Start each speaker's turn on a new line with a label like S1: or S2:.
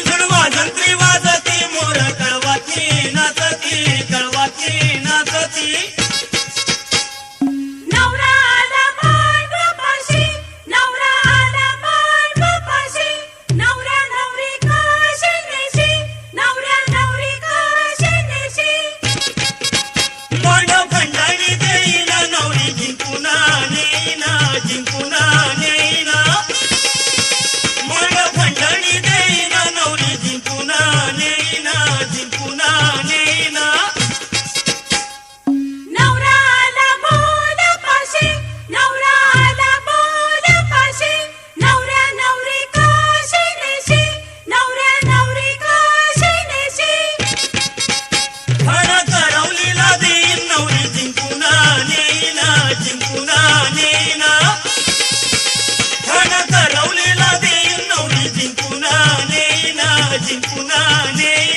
S1: झुणझुण वाजंत्री वाजती मोर कळवाची नाचती कळवाची नाचती
S2: नवरा आला मांडवापाशी नवरा आला मांडवापाशी नवरा नवरी काशी नेशी नवरा नवरी काशी नेशी
S1: मांड भंडारी देईना नवरी जिंकुना नेईना जिंकुना नेईना मांड भंडारी देईना नवरी जिंकुना नेईना जिंकुना नेईना
S2: नवरा आला बोलापाशी नवरा आला बोलापाशी नवरा नवरी काशी नेशी नवरा नवरी काशी नेशी
S1: धड करवलीला देईन नवरी जिंकुना नेईना जिंकुना नेईना धड करवलीला देईन नवरी जिंकुना नेईना जिंकुना नेईना